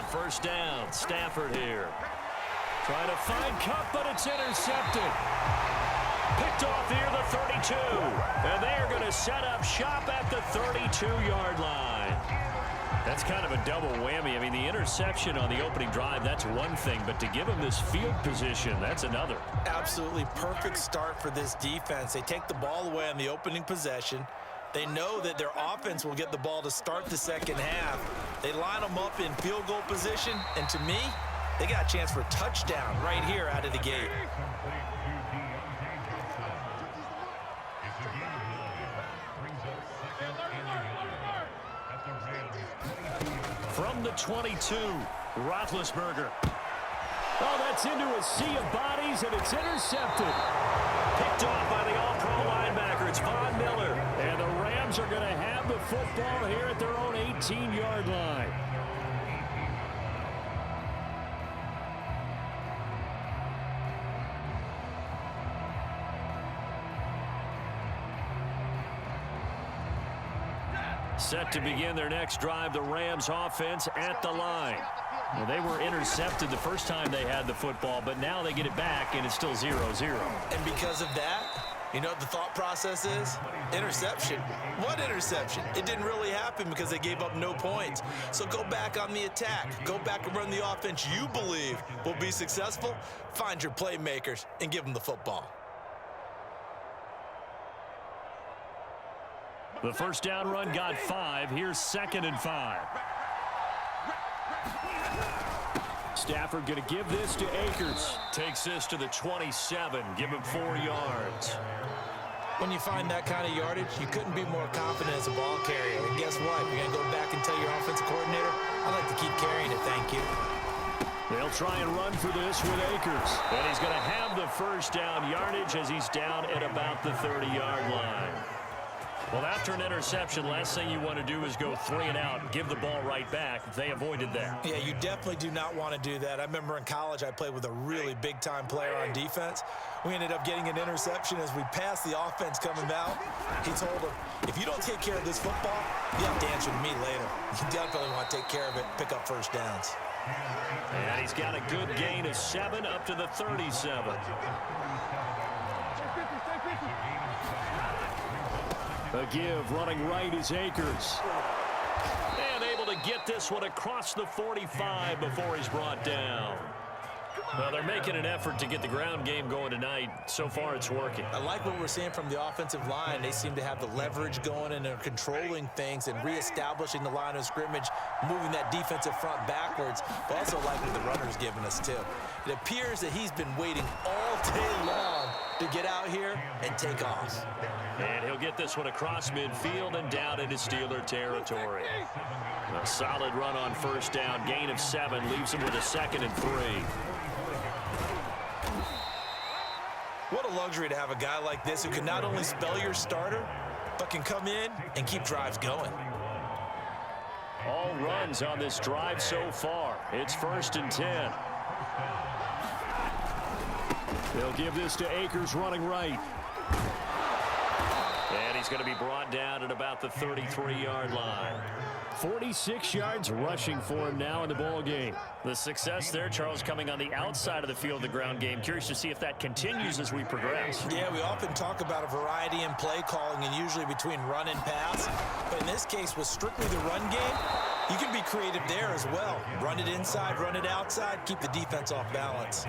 First down, Stafford here. Trying to find Cup, but it's intercepted. Picked off near the 32. And they are going to set up shop at the 32-yard line. That's kind of a double whammy. I mean, the interception on the opening drive, that's one thing. But to give them this field position, that's another. Absolutely perfect start for this defense. They take the ball away on the opening possession. They know that their offense will get the ball to start the second half. They line them up in field goal position. And to me, they got a chance for a touchdown right here out of the gate. From the 22, Roethlisberger. Oh, that's into a sea of bodies, and it's intercepted. Picked off by the all-pro linebacker. It's Von Miller. And the Rams are going to have the football here at their own 18-yard line. Set to begin their next drive, the Rams offense at the line. Well, they were intercepted the first time they had the football, but now they get it back, and it's still 0-0. And because of that, you know what the thought process is? Interception. What interception? It didn't really happen because they gave up no points. So go back on the attack. Go back and run the offense you believe will be successful. Find your playmakers and give them the football. The first down run got 5. Here's 2nd and 5. Stafford going to give this to Akers. Takes this to the 27. Give him 4 yards. When you find that kind of yardage, you couldn't be more confident as a ball carrier. And guess what? You're going to go back and tell your offensive coordinator, I'd like to keep carrying it, thank you. They'll try and run for this with Akers. And he's going to have the first down yardage as he's down at about the 30-yard line. Well, after an interception, last thing you want to do is go 3 and out, give the ball right back. They avoided that. Yeah, you definitely do not want to do that. I remember in college I played with a really big-time player on defense. We ended up getting an interception as we passed the offense coming out. He told him, if you don't take care of this football, you have to answer to me later. You definitely want to take care of it, pick up first downs. And he's got a good gain of 7 up to the 37. A give, running right is Akers. And able to get this one across the 45 before he's brought down. Well, they're making an effort to get the ground game going tonight. So far, it's working. I like what we're seeing from the offensive line. They seem to have the leverage going, and they're controlling things and reestablishing the line of scrimmage, moving that defensive front backwards, but also like what the runner's giving us, too. It appears that he's been waiting all day long to get out here and take off. And he'll get this one across midfield and down into Steeler territory. A solid run on first down, gain of 7, leaves him with a 2nd and 3. What a luxury to have a guy like this who can not only spell your starter, but can come in and keep drives going. All runs on this drive so far. It's 1st and 10. They'll give this to Akers running right. And he's going to be brought down at about the 33-yard line. 46 yards rushing for him now in the ball game. The success there, Charles, coming on the outside of the field, the ground game. Curious to see if that continues as we progress. Yeah, we often talk about a variety in play calling and usually between run and pass. But in this case, with strictly the run game, you can be creative there as well. Run it inside, run it outside, keep the defense off balance.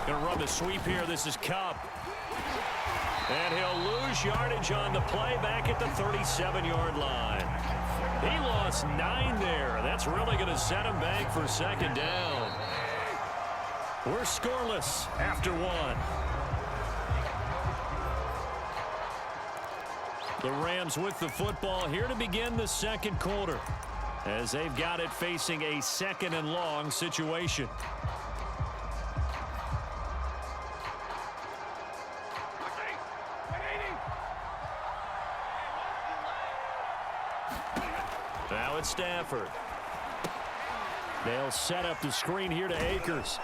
Going to run the sweep here. This is Cup. And he'll lose yardage on the play back at the 37-yard line. He lost 9 there. That's really going to set him back for 2nd down. We're scoreless after 1. The Rams with the football here to begin the 2nd quarter, as they've got it facing a 2nd and long situation. Now it's Stafford. They'll set up the screen here to Akers.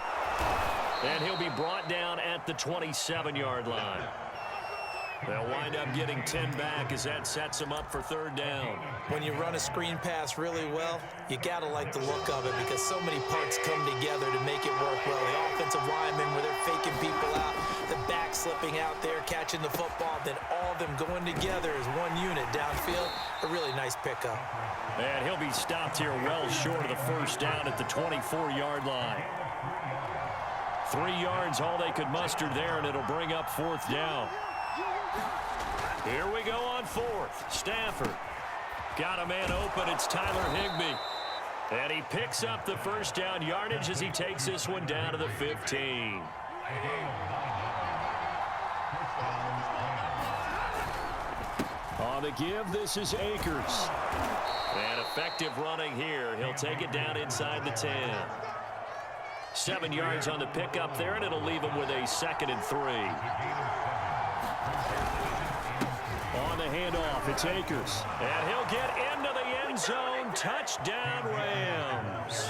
And he'll be brought down at the 27-yard line. They'll wind up getting 10 back as that sets them up for third down. When you run a screen pass really well, you got to like the look of it because so many parts come together to make it work well. The offensive linemen where they're faking people out, the back slipping out there, catching the football, then all of them going together as one unit downfield. A really nice pickup. And he'll be stopped here well short of the first down at the 24-yard line. 3 yards, all they could muster there, and it'll bring up fourth down. Here we go on fourth. Stafford got a man open. It's Tyler Higbee. And he picks up the first down yardage as he takes this one down to the 15. On the give, this is Akers. And effective running here. He'll take it down inside the 10. 7 yards on the pickup there, and it'll leave him with a 2nd and 3. On the handoff, it's Akers. And he'll get into the end zone. Touchdown, Rams.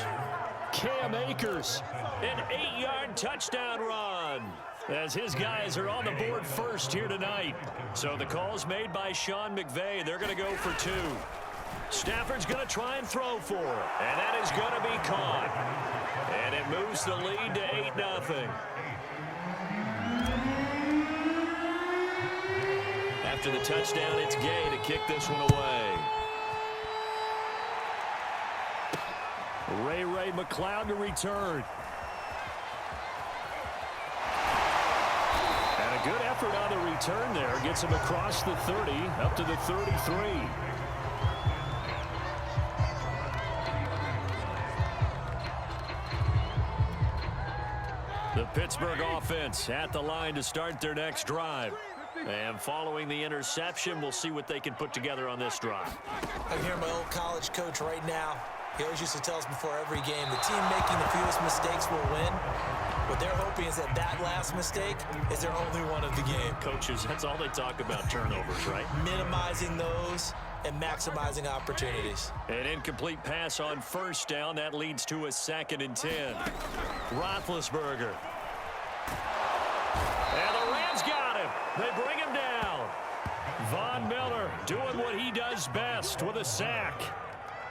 Cam Akers, an 8-yard touchdown run, as his guys are on the board first here tonight. So the call's made by Sean McVay. They're going to go for 2. Stafford's going to try and throw for it, and that is going to be caught. And it moves the lead to 8-0. After the touchdown, it's Gay to kick this one away. Ray McLeod to return. And a good effort on the return there. Gets him across the 30, up to the 33. The Pittsburgh offense at the line to start their next drive. And following the interception, we'll see what they can put together on this drive. I hear my old college coach right now. He always used to tell us before every game, the team making the fewest mistakes will win. What they're hoping is that that last mistake is their only one of the game. Coaches, that's all they talk about, turnovers, right? Minimizing those and maximizing opportunities. An incomplete pass on first down. That leads to a 2nd and 10. Roethlisberger. And the Rams got him. They bring him down. Von Miller doing what he does best with a sack.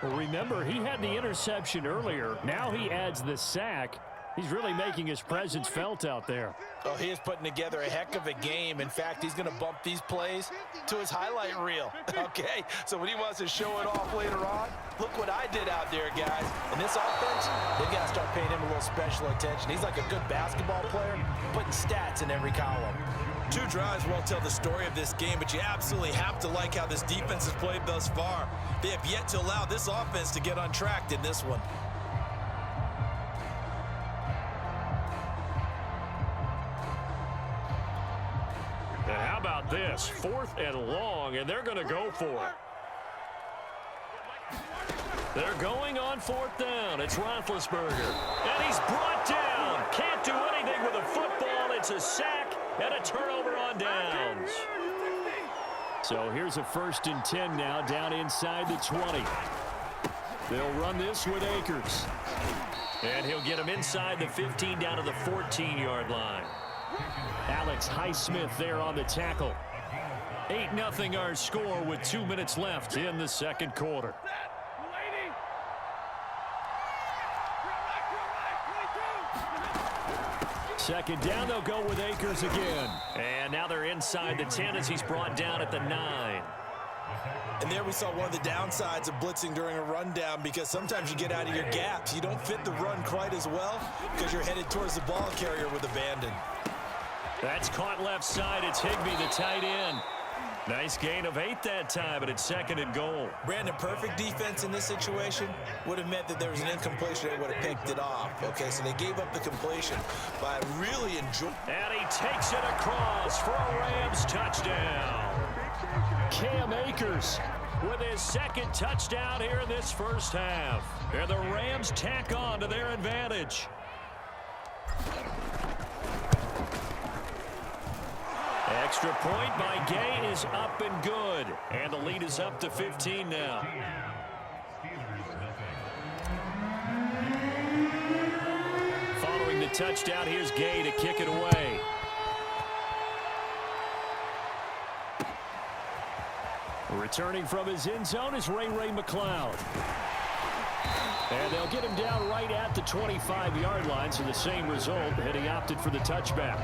Well, remember, he had the interception earlier. Now he adds the sack. He's really making his presence felt out there. Oh, he is putting together a heck of a game. In fact, he's going to bump these plays to his highlight reel. Okay, so when he wants to show it off later on, look what I did out there, guys. And this offense, they've got to start paying him a little special attention. He's like a good basketball player, putting stats in every column. 2 drives won't tell the story of this game, but you absolutely have to like how this defense has played thus far. They have yet to allow this offense to get untracked in this one. And how about this? 4th and long, and they're going to go for it. They're going on 4th down. It's Roethlisberger. And he's brought down. Can't do anything with a football. It's a sack and a turnover on downs. So here's a 1st and 10 now down inside the 20. They'll run this with Akers. And he'll get him inside the 15 down to the 14-yard line. Alex Highsmith there on the tackle. 8-0 our score with 2 minutes left in the 2nd quarter. Second down, they'll go with Akers again. And now they're inside the 10 as he's brought down at the 9. And there we saw one of the downsides of blitzing during a rundown, because sometimes you get out of your gaps. You don't fit the run quite as well because you're headed towards the ball carrier with abandon. That's caught left side. It's Higbee, the tight end. Nice gain of 8 that time, but it's 2nd and goal. Brandon, perfect defense in this situation would have meant that there was an incompletion. They would have picked it off. Okay, so they gave up the completion, but I really enjoyed. And he takes it across for a Rams touchdown. Cam Akers with his 2nd touchdown here in this first half. And the Rams tack on to their advantage. Extra point by Gay is up and good. And the lead is up to 15 now. Following the touchdown, here's Gay to kick it away. Returning from his end zone is Ray McCloud. And they'll get him down right at the 25-yard line, so the same result, and he opted for the touchback.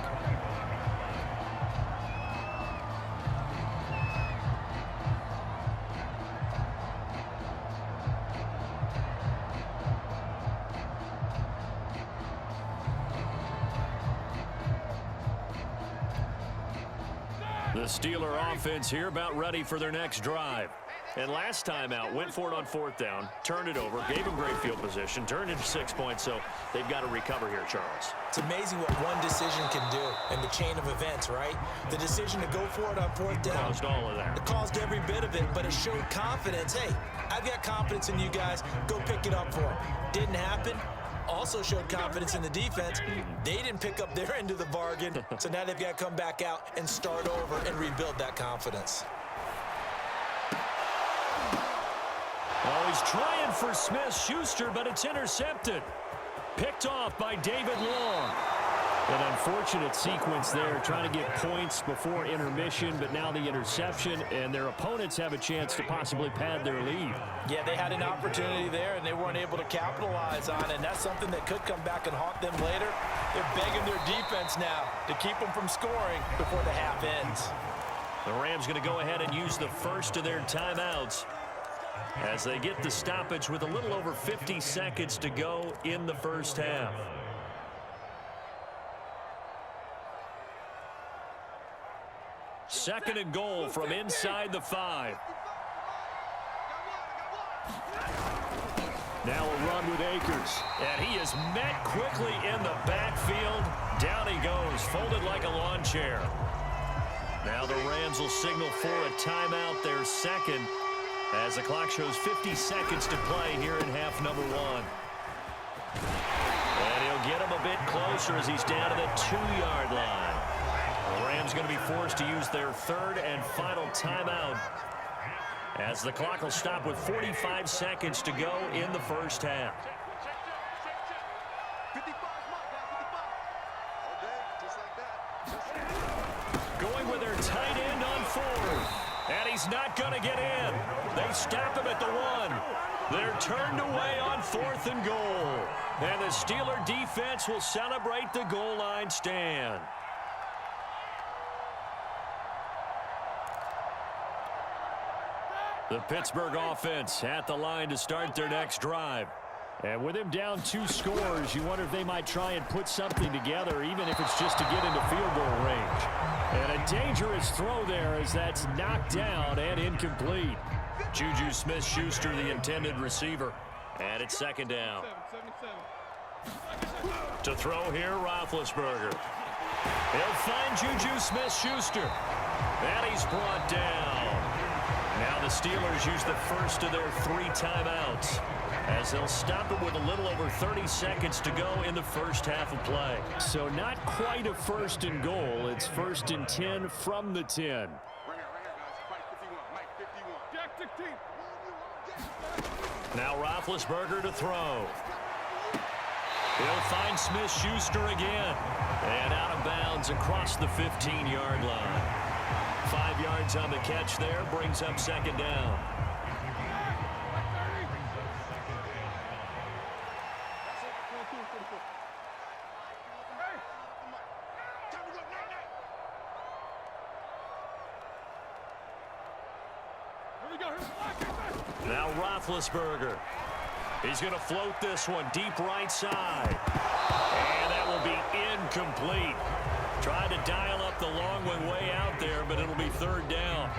The Steeler offense here about ready for their next drive. And last time out, went for it on 4th down, turned it over, gave him great field position, turned into 6 points, so they've got to recover here, Charles. It's amazing what one decision can do in the chain of events, right? The decision to go for it on 4th down. Caused all of that. It caused every bit of it, but it showed confidence. Hey, I've got confidence in you guys. Go pick it up for them. Didn't happen. Also showed confidence in the defense. They didn't pick up their end of the bargain, so now they've got to come back out and start over and rebuild that confidence. Oh, he's trying for Smith-Schuster, but it's intercepted. Picked off by David Long. An unfortunate sequence there, trying to get points before intermission, but now the interception, and their opponents have a chance to possibly pad their lead. Yeah, they had an opportunity there, and they weren't able to capitalize on it, and that's something that could come back and haunt them later. They're begging their defense now to keep them from scoring before the half ends. The Rams going to go ahead and use the first of their timeouts as they get the stoppage with a little over 50 seconds to go in the first half. Second and goal from inside the 5. Now a run with Akers. And he is met quickly in the backfield. Down he goes, folded like a lawn chair. Now the Rams will signal for a timeout, their second, as the clock shows 50 seconds to play here in half number 1. And he'll get him a bit closer as he's down to the 2-yard line. The Rams going to be forced to use their third and final timeout as the clock will stop with 45 seconds to go in the first half. Going with their tight end on 4th. And he's not going to get in. They stop him at the 1. They're turned away on 4th and goal. And the Steeler defense will celebrate the goal line stand. The Pittsburgh offense at the line to start their next drive. And with him down 2 scores, you wonder if they might try and put something together, even if it's just to get into field goal range. And a dangerous throw there as that's knocked down and incomplete. Juju Smith-Schuster, the intended receiver. And it's second down. To throw here, Roethlisberger. He'll find Juju Smith-Schuster. And he's brought down. Now the Steelers use the first of their 3 timeouts as they'll stop it with a little over 30 seconds to go in the first half of play. So not quite a first and goal. It's 1st and 10 from the 10. Now Roethlisberger to throw. He'll find Smith-Schuster again. And out of bounds across the 15-yard line. 5 yards on the catch there, brings up second down. Now Roethlisberger. He's going to float this one deep right side. And that will be incomplete. Tried to dial up the long one way out there, but it'll be third down.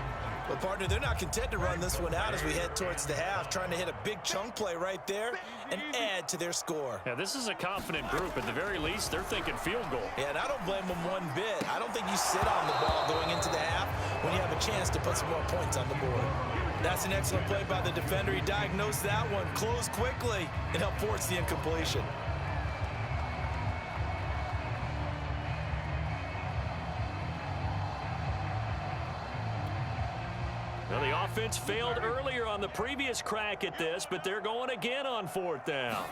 Well, partner, they're not content to run this one out as we head towards the half, trying to hit a big chunk play right there and add to their score. Yeah, this is a confident group. At the very least, they're thinking field goal. Yeah, and I don't blame them one bit. I don't think you sit on the ball going into the half when you have a chance to put some more points on the board. That's an excellent play by the defender. He diagnosed that one, closed quickly, and helped force the incompletion. Well, the offense failed earlier on the previous crack at this, but they're going again on 4th down.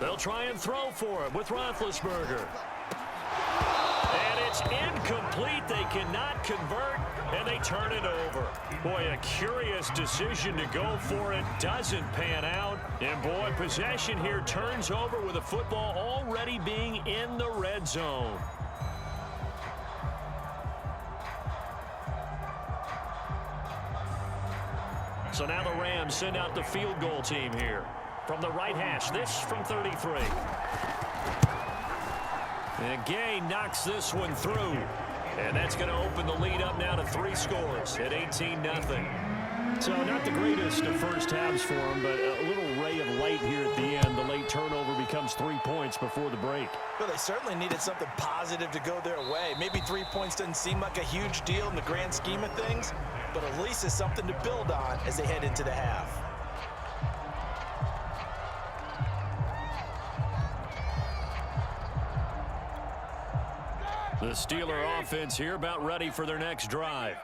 They'll try and throw for it with Roethlisberger. And it's It's incomplete. They cannot convert, and they turn it over. Boy, a curious decision to go for it. Doesn't pan out. And, boy, possession here turns over with the football already being in the red zone. So now the Rams send out the field goal team here. From the right hash, this from 33. And Gay knocks this one through. And that's going to open the lead up now to 3 scores at 18-0. So not the greatest of first halves for him, but a little ray of light here at the end. The late turnover becomes 3 points before the break. Well, they certainly needed something positive to go their way. Maybe 3 points doesn't seem like a huge deal in the grand scheme of things, but at least it's something to build on as they head into the half. The Steeler offense here about ready for their next drive.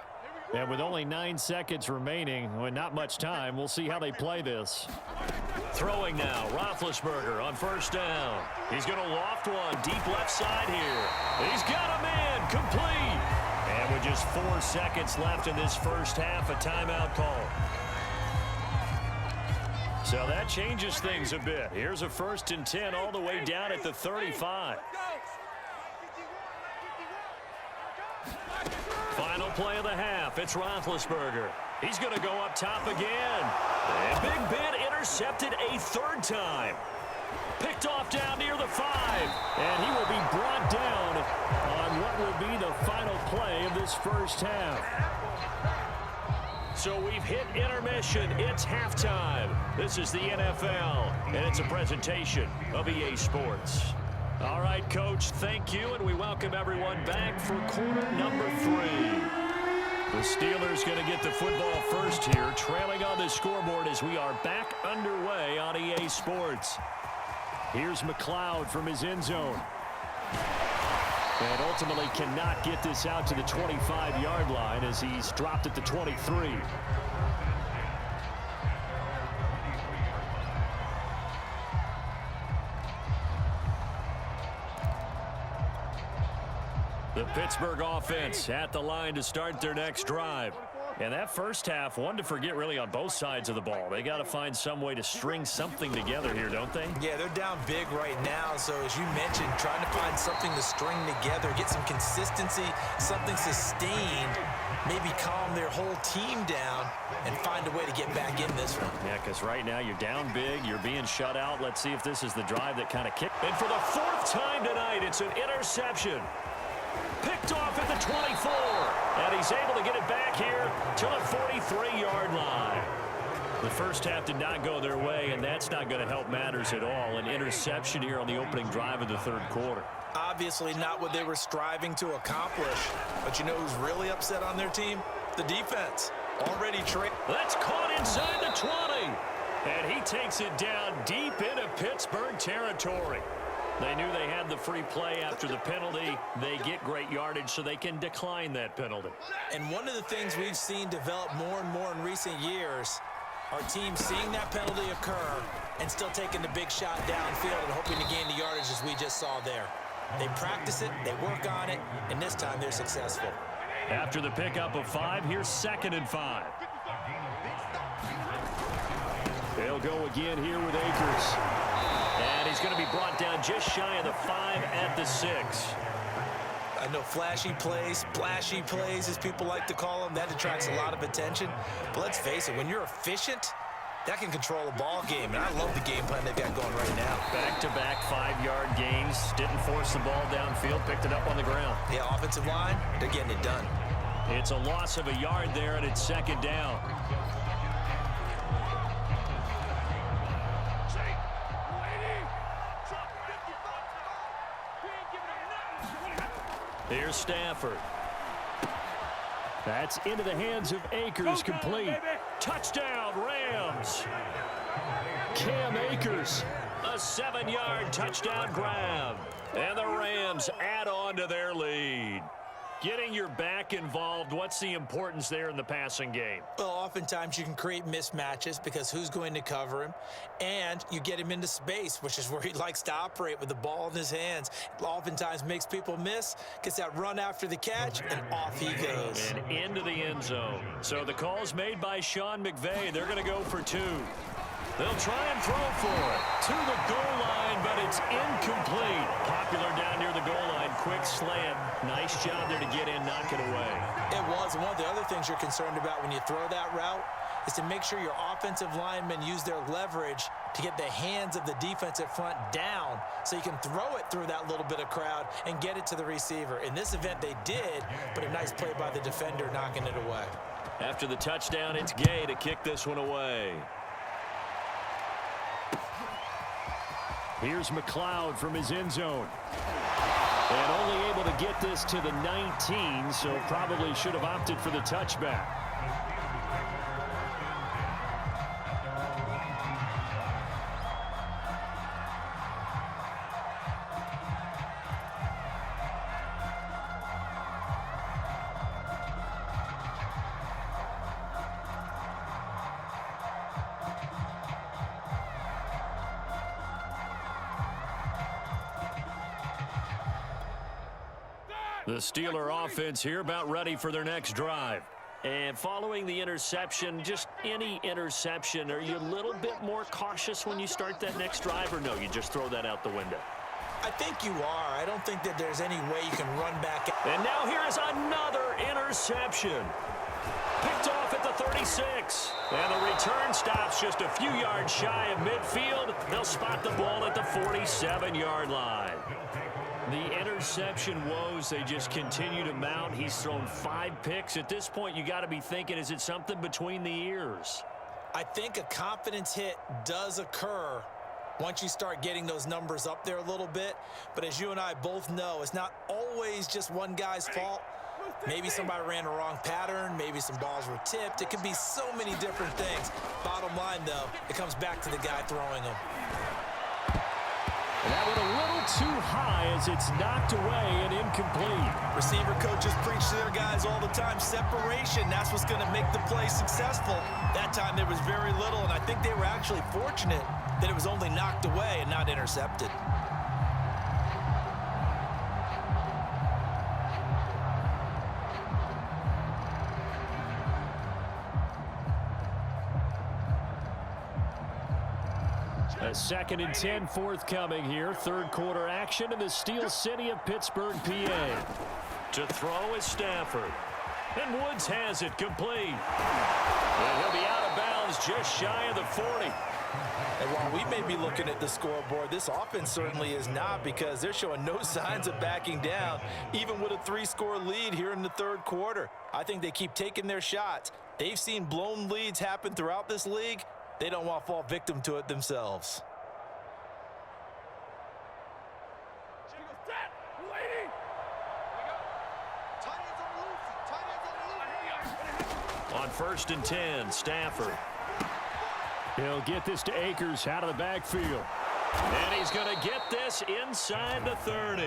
And with only 9 seconds remaining, with not much time, we'll see how they play this. Throwing now, Roethlisberger on first down. He's going to loft one deep left side here. He's got a man, complete. And with just 4 seconds left in this first half, a timeout call. So that changes things a bit. Here's a 1st and 10 all the way down at the 35. Final play of the half. It's Roethlisberger. He's going to go up top again. And Big Ben intercepted a 3rd time. Picked off down near the 5. And he will be brought down on what will be the final play of this first half. So we've hit intermission. It's halftime. This is the NFL, and it's a presentation of EA Sports. All right, Coach, thank you, and we welcome everyone back for quarter number 3. The Steelers going to get the football first here, trailing on the scoreboard as we are back underway on EA Sports. Here's McLeod from his end zone. And ultimately cannot get this out to the 25-yard line as he's dropped at the 23. The Pittsburgh offense at the line to start their next drive. And that first half, one to forget really on both sides of the ball. They got to find some way to string something together here, don't they? Yeah, they're down big right now. So as you mentioned, trying to find something to string together, get some consistency, something sustained, maybe calm their whole team down and find a way to get back in this one. Yeah, because right now you're down big, you're being shut out. Let's see if this is the drive that kind of kicked. And for the 4th time tonight, it's an interception. Picked off at the 24, and he's able to get it back here to the 43-yard line. The first half did not go their way, and that's not going to help matters at all. An interception here on the opening drive of the 3rd quarter. Obviously not what they were striving to accomplish, but you know who's really upset on their team? The defense. Already trained. That's caught inside the 20, and he takes it down deep into Pittsburgh territory. They knew they had the free play after the penalty. They get great yardage so they can decline that penalty. And one of the things we've seen develop more and more in recent years, our team seeing that penalty occur and still taking the big shot downfield and hoping to gain the yardage as we just saw there. They practice it, they work on it, and this time they're successful. After the pickup of 5, here's 2nd and 5. They'll go again here with Akers. And he's going to be brought down just shy of the 5 at the 6. I know flashy plays, splashy plays, as people like to call them, that attracts a lot of attention. But let's face it, when you're efficient, that can control a ball game. And I love the game plan they've got going right now. Back-to-back 5-yard gains. Didn't force the ball downfield. Picked it up on the ground. Yeah, offensive line, they're getting it done. It's a loss of a yard there, and it's 2nd down. Here's Stafford. That's into the hands of Akers, complete. Touchdown, Rams. Cam Akers, a 7-yard touchdown grab. And the Rams add on to their lead. Getting your back involved, what's the importance there in the passing game? Well, oftentimes you can create mismatches because who's going to cover him, and you get him into space, which is where he likes to operate with the ball in his hands. It oftentimes makes people miss, gets that run after the catch, and off he goes. And into the end zone. So the call's made by Sean McVay. They're going to go for 2. They'll try and throw for it to the goal line, but it's incomplete. Popular down near the goal line. Quick slant. Nice job there to get in, knock it away. It was. One of the other things you're concerned about when you throw that route is to make sure your offensive linemen use their leverage to get the hands of the defensive front down so you can throw it through that little bit of crowd and get it to the receiver. In this event, they did, but a nice play by the defender knocking it away. After the touchdown, it's Gay to kick this one away. Here's McLeod from his end zone. And only able to get this to the 19, so probably should have opted for the touchback. The Steeler offense here about ready for their next drive. And following the interception, just any interception, are you a little bit more cautious when you start that next drive, or no, you just throw that out the window? I think you are. I don't think that there's any way you can run back. And now here is another interception. Picked off at the 36. And the return stops just a few yards shy of midfield. They'll spot the ball at the 47-yard line. The interception woes, they just continue to mount. He's thrown 5 picks. At this point, you got to be thinking, is it something between the ears? I think a confidence hit does occur once you start getting those numbers up there a little bit. But as you and I both know, it's not always just one guy's fault. Maybe somebody ran a wrong pattern. Maybe some balls were tipped. It could be so many different things. Bottom line, though, it comes back to the guy throwing them. And that went a little too high as it's knocked away and incomplete. Receiver coaches preach to their guys all the time. Separation, that's what's going to make the play successful. That time there was very little, and I think they were actually fortunate that it was only knocked away and not intercepted. A 2nd and 10 forthcoming here. Third quarter action in the Steel City of Pittsburgh, PA. To throw is Stafford. And Woods has it complete. And he'll be out of bounds just shy of the 40. And while we may be looking at the scoreboard, this offense certainly is not, because they're showing no signs of backing down, even with a 3-score lead here in the third quarter. I think they keep taking their shots. They've seen blown leads happen throughout this league. They don't want to fall victim to it themselves. On 1st and 10, Stafford. He'll get this to Akers out of the backfield. And he's going to get this inside the 30.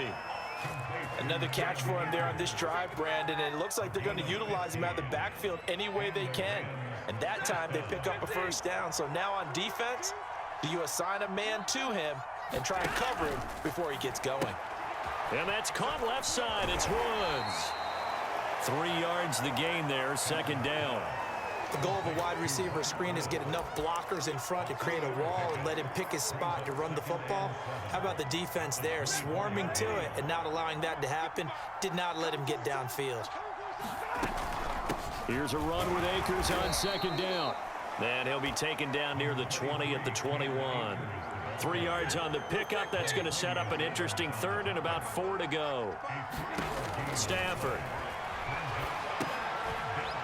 Another catch for him there on this drive, Brandon, and it looks like they're going to utilize him out of the backfield any way they can. And that time they pick up a first down. So now on defense, do you assign a man to him and try and cover him before he gets going? And that's caught left side. It's Woods. 3 yards the gain there, 2nd down. The goal of a wide receiver screen is get enough blockers in front to create a wall and let him pick his spot to run the football. How about the defense there, swarming to it and not allowing that to happen? Did not let him get downfield. Here's a run with Akers on 2nd down. And he'll be taken down near the 20 at the 21. 3 yards on the pickup. That's going to set up an interesting 3rd and about 4 to go. Stafford.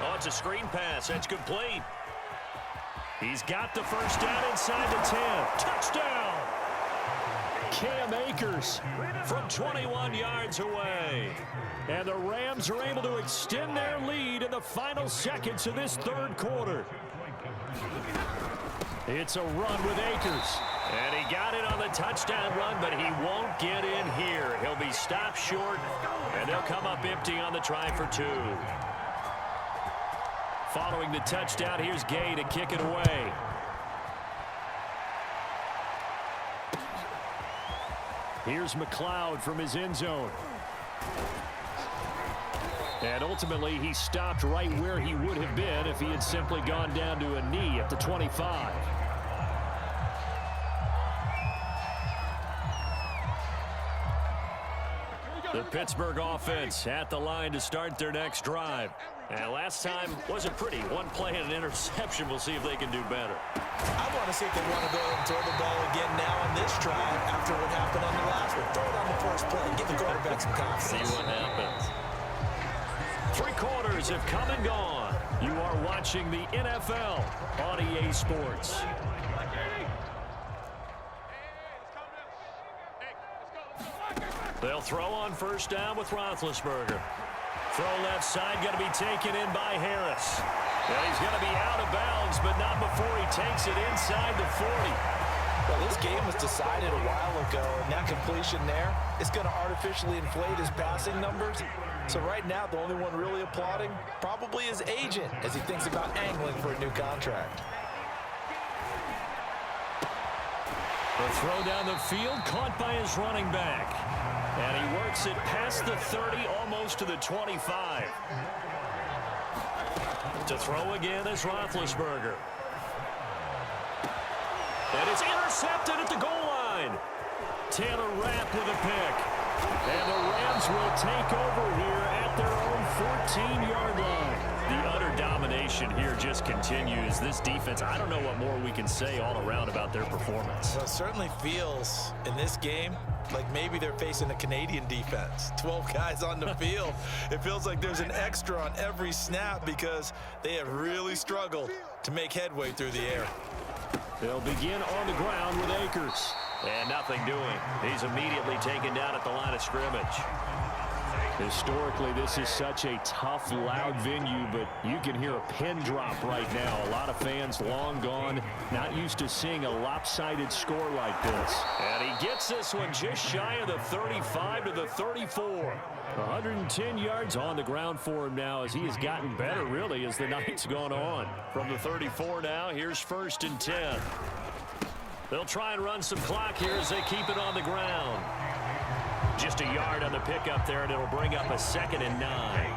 Oh, it's a screen pass. That's complete. He's got the first down inside the 10. Touchdown! Cam Akers from 21 yards away. And the Rams are able to extend their lead in the final seconds of this third quarter. It's a run with Akers. And he got it on the touchdown run, but he won't get in here. He'll be stopped short, and they'll come up empty on the try for 2. Following the touchdown, here's Gay to kick it away. Here's McLeod from his end zone. And ultimately, he stopped right where he would have been if he had simply gone down to a knee at the 25. The Pittsburgh offense at the line to start their next drive. And last time wasn't pretty. One play and an interception. We'll see if they can do better. I want to see if they want to go and throw the ball again now on this drive after what happened on the last one. Throw it on the first play and give the quarterback some confidence. See what happens. 3 quarters have come and gone. You are watching the NFL on EA Sports. They'll throw on first down with Roethlisberger. Throw left side, going to be taken in by Harris. And he's going to be out of bounds, but not before he takes it inside the 40. Well, this game was decided a while ago, and that completion there is going to artificially inflate his passing numbers. So right now, the only one really applauding probably his agent as he thinks about angling for a new contract. The throw down the field, caught by his running back. And he works it past the 30, almost to the 25. To throw again is Roethlisberger. And it's intercepted at the goal line. Taylor Rapp with a pick. And the Rams will take over here at their own 14-yard line. The utter domination here just continues. This defense, I don't know what more we can say all around about their performance. Well, it certainly feels in this game like maybe they're facing a Canadian defense. 12 guys on the field. It feels like there's an extra on every snap because they have really struggled to make headway through the air. They'll begin on the ground with Akers. And nothing doing. He's immediately taken down at the line of scrimmage. Historically, this is such a tough, loud venue, but you can hear a pin drop right now. A lot of fans long gone, not used to seeing a lopsided score like this. And he gets this one just shy of the 35 to the 34. 110 yards on the ground for him now as he has gotten better, really, as the night's gone on. From the 34 now, here's 1st and 10. They'll try and run some clock here as they keep it on the ground. Just a yard on the pickup there, and it'll bring up a 2nd and 9.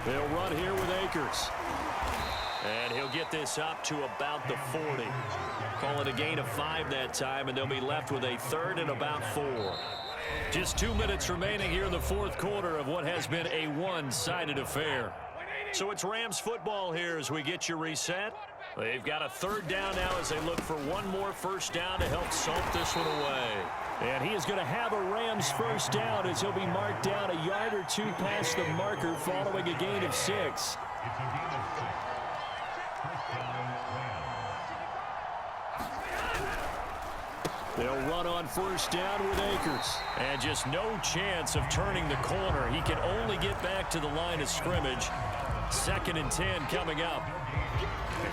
They'll run here with Akers. And he'll get this up to about the 40. Call it a gain of 5 that time, and they'll be left with a 3rd and about 4. Just 2 minutes remaining here in the 4th quarter of what has been a one-sided affair. So it's Rams football here as we get you reset. They've got a 3rd down now as they look for one more first down to help salt this one away. And he is going to have a Rams first down as he'll be marked down a yard or 2 past the marker following a gain of 6. They'll run on first down with Akers. And just no chance of turning the corner. He can only get back to the line of scrimmage. 2nd and 10 coming up.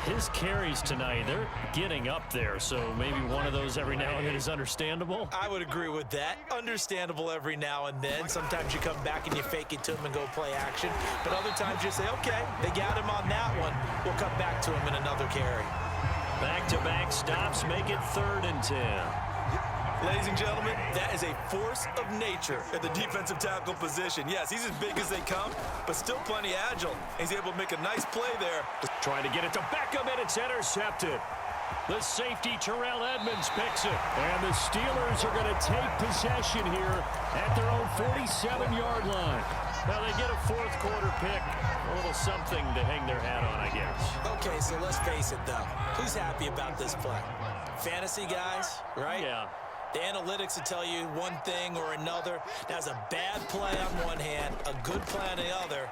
His carries tonight, they're getting up there, so maybe one of those every now and then is understandable. I would agree with that. Understandable every now and then. Sometimes you come back and you fake it to him and go play action. But other times you say, okay, they got him on that one. We'll come back to him in another carry. Back-to-back stops make it 3rd and 10. Ladies and gentlemen, that is a force of nature at the defensive tackle position. Yes, he's as big as they come, but still plenty agile. He's able to make a nice play there. Trying to get it to Beckham, and it's intercepted. The safety, Terrell Edmonds, picks it. And the Steelers are going to take possession here at their own 47-yard line. Now they get a 4th quarter pick. A little something to hang their hat on, I guess. Okay, so let's face it, though. Who's happy about this play? Fantasy guys, right? Yeah. The analytics will tell you one thing or another. That's a bad play on one hand, a good play on the other,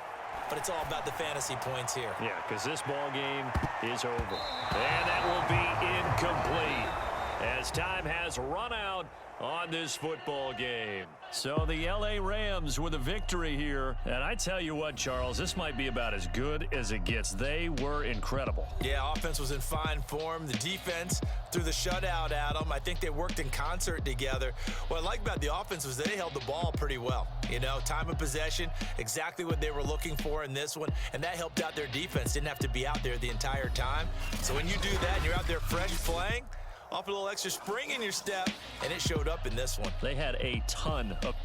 but it's all about the fantasy points here. Yeah, because this ball game is over. And that will be incomplete as time has run out on this football game. So the L.A. Rams with a victory here. And I tell you what, Charles, this might be about as good as it gets. They were incredible. Yeah, offense was in fine form. The defense threw the shutout at them. I think they worked in concert together. What I like about the offense was they held the ball pretty well. You know, time of possession, exactly what they were looking for in this one. And that helped out their defense. Didn't have to be out there the entire time. So when you do that and you're out there fresh playing, off a little extra spring in your step, and it showed up in this one. They had a ton of